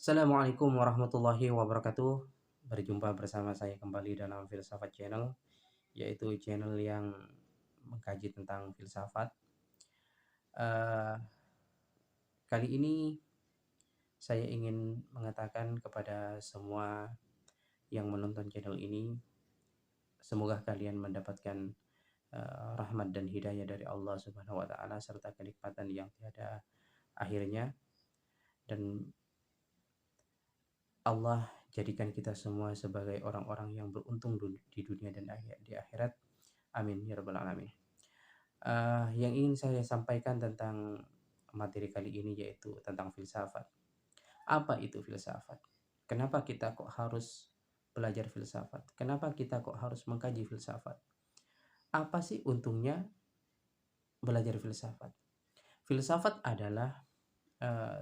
Assalamualaikum warahmatullahi wabarakatuh. Berjumpa bersama saya kembali dalam Filsafat Channel, yaitu channel yang mengkaji tentang filsafat. Eh, Kali ini saya ingin mengatakan kepada semua yang menonton channel ini, semoga kalian mendapatkan rahmat dan hidayah dari Allah Subhanahu wa taala serta kenikmatan yang tiada akhirnya, dan Allah jadikan kita semua sebagai orang-orang yang beruntung di dunia dan di akhirat. Amin ya rabbal alamin. Yang ingin saya sampaikan tentang materi kali ini yaitu tentang filsafat. Apa itu filsafat? Kenapa kita kok harus belajar filsafat? Kenapa kita kok harus mengkaji filsafat? Apa sih untungnya belajar filsafat? Filsafat adalah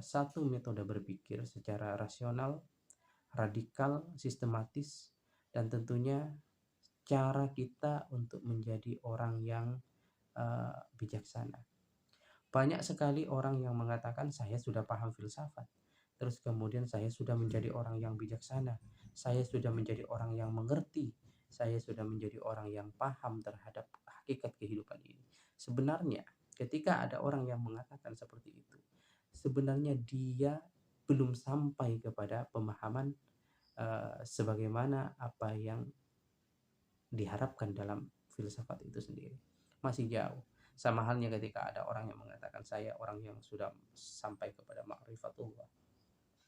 satu metode berpikir secara rasional, radikal, sistematis, dan tentunya cara kita untuk menjadi orang yang bijaksana. Banyak sekali orang yang mengatakan saya sudah paham filsafat, terus kemudian saya sudah menjadi orang yang bijaksana, saya sudah menjadi orang yang mengerti, saya sudah menjadi orang yang paham terhadap hakikat kehidupan ini. Sebenarnya ketika ada orang yang mengatakan seperti itu, sebenarnya dia belum sampai kepada pemahaman sebagaimana apa yang diharapkan dalam filsafat itu sendiri. Masih jauh. Sama halnya ketika ada orang yang mengatakan saya orang yang sudah sampai kepada ma'rifatullah.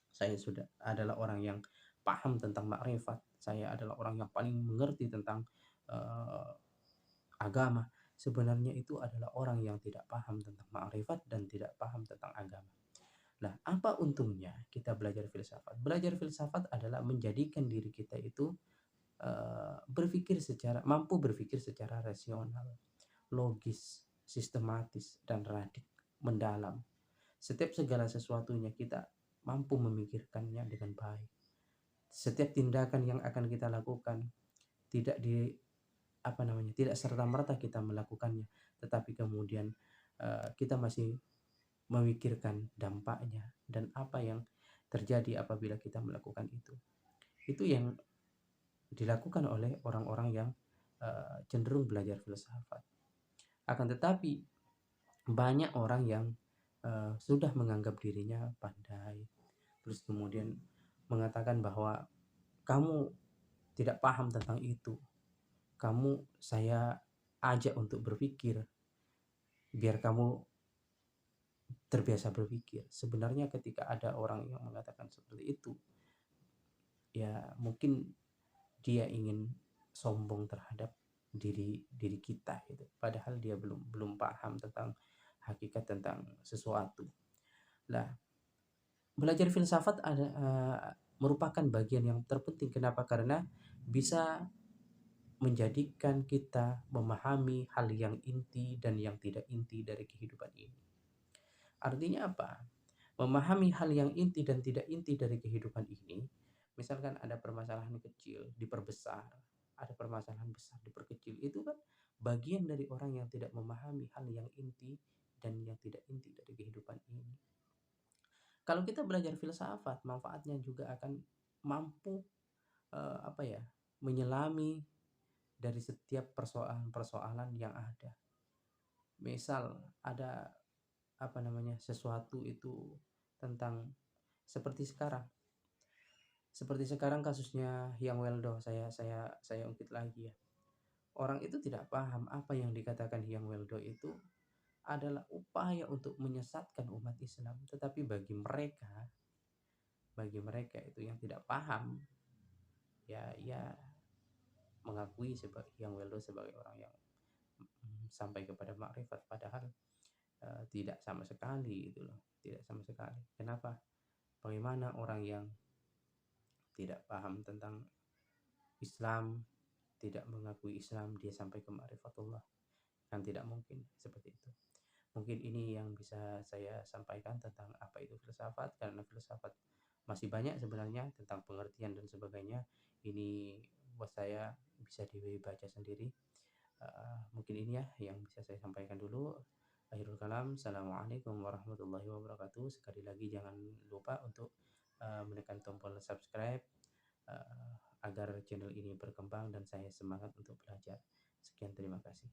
Saya sudah adalah orang yang paham tentang makrifat. Saya adalah orang yang paling mengerti tentang uh, agama. Sebenarnya itu adalah orang yang tidak paham tentang makrifat dan tidak paham tentang agama. Nah, apa untungnya kita belajar filsafat? Belajar filsafat adalah menjadikan diri kita itu mampu berpikir secara rasional, logis, sistematis, dan mendalam. Setiap segala sesuatunya kita mampu memikirkannya dengan baik. Setiap tindakan yang akan kita lakukan tidak tidak serta merta kita melakukannya, tetapi kemudian kita masih memikirkan dampaknya dan apa yang terjadi apabila kita melakukan itu. Itu yang dilakukan oleh orang-orang yang cenderung belajar filsafat. Akan tetapi banyak orang yang sudah menganggap dirinya pandai, terus kemudian mengatakan bahwa kamu tidak paham tentang itu, saya ajak untuk berpikir biar kamu terbiasa berpikir. Sebenarnya ketika ada orang yang mengatakan seperti itu, ya mungkin dia ingin sombong terhadap diri diri kita gitu. Padahal dia belum belum paham tentang hakikat tentang sesuatu. Nah, belajar filsafat merupakan bagian yang terpenting. Kenapa? Karena bisa menjadikan kita memahami hal yang inti dan yang tidak inti dari kehidupan ini. Artinya apa? Memahami hal yang inti dan tidak inti dari kehidupan ini, misalkan ada permasalahan kecil diperbesar, ada permasalahan besar diperkecil, itu kan bagian dari orang yang tidak memahami hal yang inti dan yang tidak inti dari kehidupan ini. Kalau kita belajar filsafat, manfaatnya juga akan mampu apa ya, menyelami dari setiap persoalan-persoalan yang ada. Misal ada sesuatu itu tentang seperti sekarang. Seperti sekarang kasusnya Hyang Weldo, saya ungkit lagi ya. Orang itu tidak paham apa yang dikatakan Hyang Weldo itu adalah upaya untuk menyesatkan umat Islam. Tetapi bagi mereka itu yang tidak paham, ya mengakui sebagai Hyang Weldo sebagai orang yang sampai kepada makrifat, padahal tidak sama sekali itu loh, tidak sama sekali. Kenapa? Bagaimana orang yang tidak paham tentang Islam, tidak mengakui Islam, dia sampai ke ma'rifatullah? Kan tidak mungkin seperti itu. Mungkin ini yang bisa saya sampaikan tentang apa itu filsafat, karena filsafat masih banyak sebenarnya tentang pengertian dan sebagainya. Ini buat saya bisa dibaca sendiri. Mungkin ini ya yang bisa saya sampaikan dulu. Akhirul kalam, assalamualaikum warahmatullahi wabarakatuh. Sekali lagi jangan lupa untuk menekan tombol subscribe agar channel ini berkembang dan saya semangat untuk belajar. Sekian, terima kasih.